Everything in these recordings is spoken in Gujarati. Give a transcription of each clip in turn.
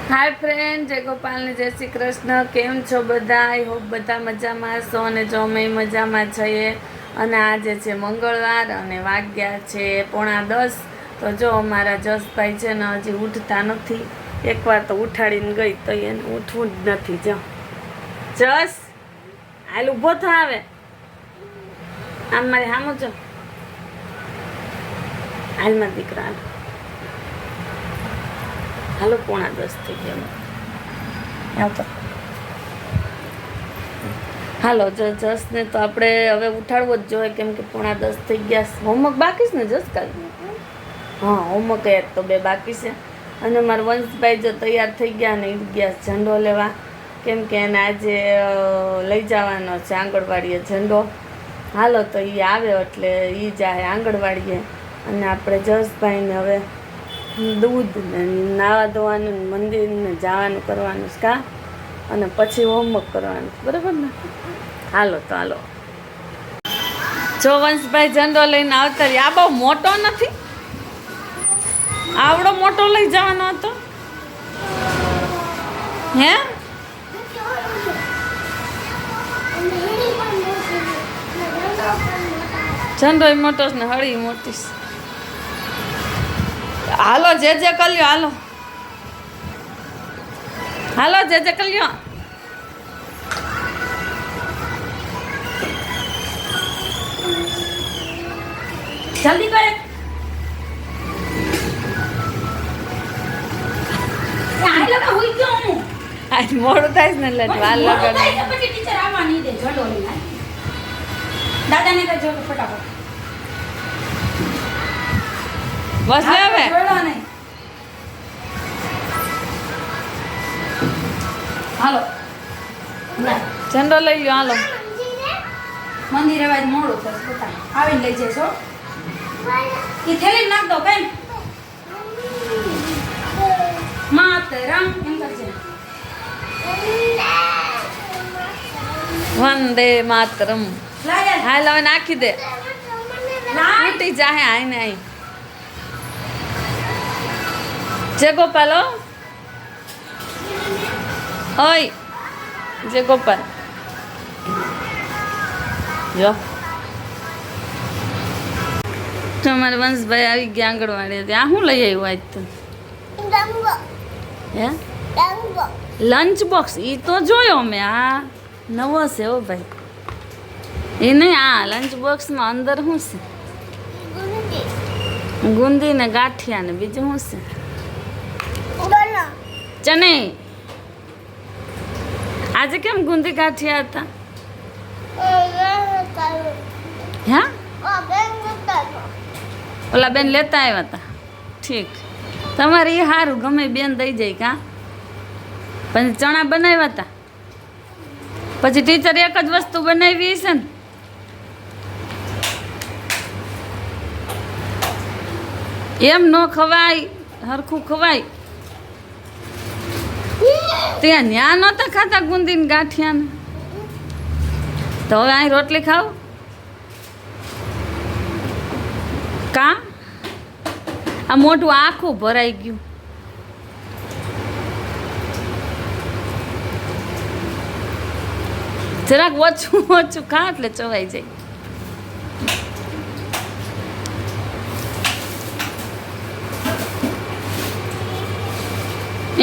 હાય ફ્રેન્ડ, જય ગોપાલ ને જય શ્રી કૃષ્ણ. કેમ છો બધા? આઈ હોપ બધા મજામાં છો અને જો અમે મજામાં છીએ. અને આજે છે મંગળવાર અને વાગ્યા છે 9:45. તો જો અમારા જસભાઈ છે ને હજી ઉઠતા નથી. એકવાર તો ઉઠાડીને ગઈ તો એને ઉઠવું જ નથી. જો જસ હાલ ઊભો થાવે, આમ મારી સામું જો, હાલમાં દીકરા હાલો 9:45 થઈ ગયા. આવતો હાલો જસને તો આપણે હવે ઉઠાડવો જ જોઈએ, કેમ કે 9:45 થઈ ગયા. હોમવર્ક બાકી છે ને જસ? કાલે હા હોમવર્ક યાદ તો 2 બાકી છે. અને મારા વંશભાઈ જો તૈયાર થઈ ગયા ને ગયા ઝંડો લેવા, કેમ કે એને આજે લઈ જવાનો છે આંગણવાડીએ ઝંડો. હાલો તો એ આવે એટલે એ જાય આંગણવાડીએ. અને આપણે જસભાઈને હવે દૂધ ને નાવા ધોવાનું, મંદિરને જવાનું કરવાનું છે કા, અને પછી હોમવર્ક કરવાનું, બરાબર ને? હાલો તો હાલો. જો વંશભાઈ ઝંડો લઈને આવતા રહ્યા. આ બહુ મોટો નથી, આવડો મોટો લઈ જવાનો હતો હે? ઝંડો મોટો ને હળી મોટી. હાલો જે કલ્યો, હાલો હાલો જે કલ્યો. જલ્દી કરે. આજ મોડું થાય ને એટલે વાર લગાડ. દાદાને કહેજો ફટાફટ બસ લે હવે. હાલો ઝંડો લઈ લ્યો, હાલો મંદિરે વાજ મોડું થશે. પોતાને આવીને લઈ જઈશો. એ થેલી નાખ દો બેન. માતરમ એમ કરજે. વંદે માતરમ. હાલ હવે નાખી દે, તૂટી જાહે. આઈને આઈ જય ગોપાલ. ઓય જય ગોપાલ. જો તમારા વંશભાઈ આવી ગયા આંગણવાડી. ત્યાં શું લઈ આવ્યું આજ તો? હે લંચ બોક્સ? એ તો જોયો મેં. આ નવો છે હો ભાઈ. એ નહીં, આ લંચ બોક્સમાં અંદર શું છે? ગુંદી ને ગાંઠિયા ને બીજું શું છે? ચને. આજે કેમ ગુંદી ગાંઠિયા હતા? હે ઓલા બેન લેતા આવ્યા હતા. ઠીક, તમારે એ સારું, ગમે બેન દઈ જાય કા. પણ ચણા બનાવ્યા હતા, પછી ટીચર એક જ વસ્તુ બનાવી છે ને. એમ ન ખવાય, હરખું ખવાય. ત્યાં ન્યા નહોતા ખાતા ગુંદીને ગાંઠિયાને, તો હવે અહીં રોટલી ખાવ કા? આ મોટું આખું ભરાઈ ગયું. જરાક ઓછું ઓછું ખા એટલે ચવાઈ જાય.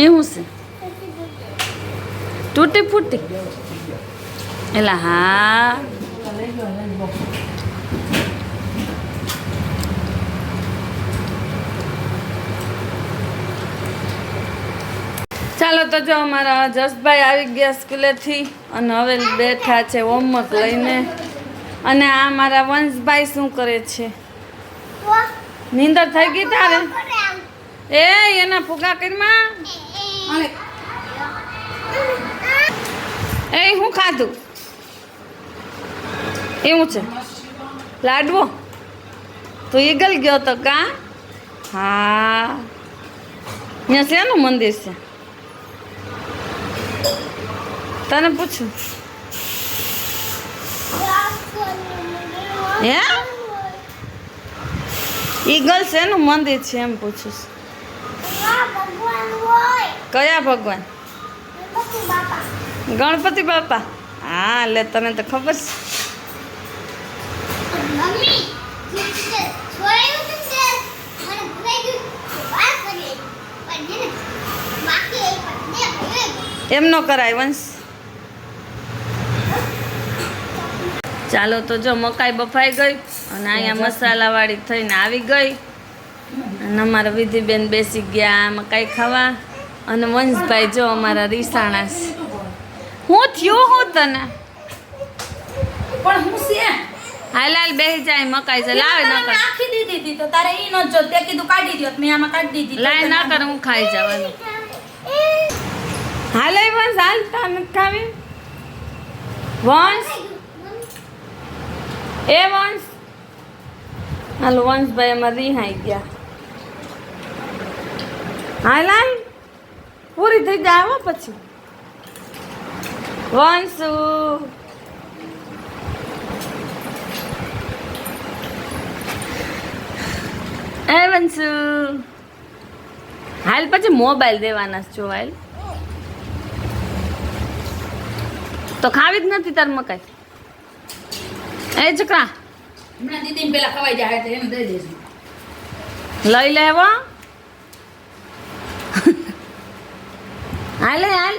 એવું છે તૂટી ફૂટી? એલા હા. ચાલો તો જો અમારા જસભાઈ આવી ગયા સ્કૂલેથી અને હવે બેઠા છે હોમવર્ક લઈને. અને આ મારા વંશભાઈ શું કરે છે? નીંદર થઈ ગઈ તારે? એ એના ફુગા કરીમાં. એ શું ખાધું? એવું છે લાડવો? તો ઈગલ ગયો તો કા? હા, અહીંયા શેનું મંદિર છે? તને પૂછું. હે ઈગલ શેનું મંદિર છે એમ પૂછું. કયા ભગવાન? ગણપતિ બાપા. હા લે તને તો ખબર છે. એમ નો કરાય વંશ. ચાલો તો જો મકાઈ બફાઈ ગઈ અને અહીંયા મસાલાવાળી થઈને આવી ગઈ અને અમારા વિધિબેન બેસી ગયા મકાઈ ખાવા અને વંશભાઈ જો અમારા રીસાણા છે. હું થયું હું તને પણ હું છે હાલ હાલ બેસી જાય મકાઈ છે લાવે ના કર નાખી દીધી હતી તો તારે ઈ નો જો તે કીધું કાઢી દ્યો મેં આમાં કાઢી દીધી લાય ના કર હું ખાઈ જવાનું. હાલ એ વંશ હાલ તા નથી ખાવી વંશ એ વંશ હાલો વંશભાઈ અમારે રિહાઈ ગયા. હાલ હાલ પૂરી થઈ જાય હો પછી વંશુ એ વંશુ હાલ પછી મોબાઈલ દેવાના છો હાલ તો ખાવી જ નથી તાર મકાઈ. એ ચકરા હમણાં દીદીને પેલા ખવાઈ જાય એટલે એમ દઈ દેજો લઈ લેવો હાલ હાલ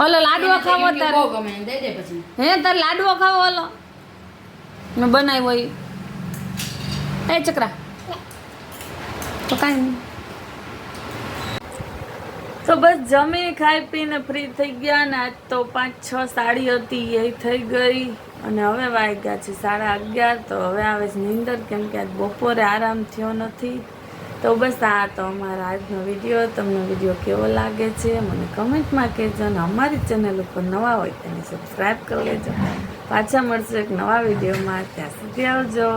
ઓલો લાડવો ખાવો તારે બહુ ગમે દઈ દે પછી હે તારે લાડવો ખાવો ઓલો મેં બનાવ્યો એ ચકરા તો કાંઈ નહીં. તો બસ જમી ખાઈ પીને ફ્રી થઈ ગયા ને આજ તો 5-6 સાડી હતી એ થઈ ગઈ અને હવે વાગ્યા છે 11:30. તો હવે આવે છે નીંદર કેમ કે આજ બપોરે આરામ થયો નથી. તો બસ આ તો અમારા આજનો વિડીયો. તમને વિડીયો કેવો લાગે છે મને કમેન્ટમાં કહેજો અને અમારી ચેનલ ઉપર નવા હોય તેને સબસ્ક્રાઈબ કરી લેજો. પાછા મળશે એક નવા વિડીયોમાં. ત્યાં સુધી આવજો.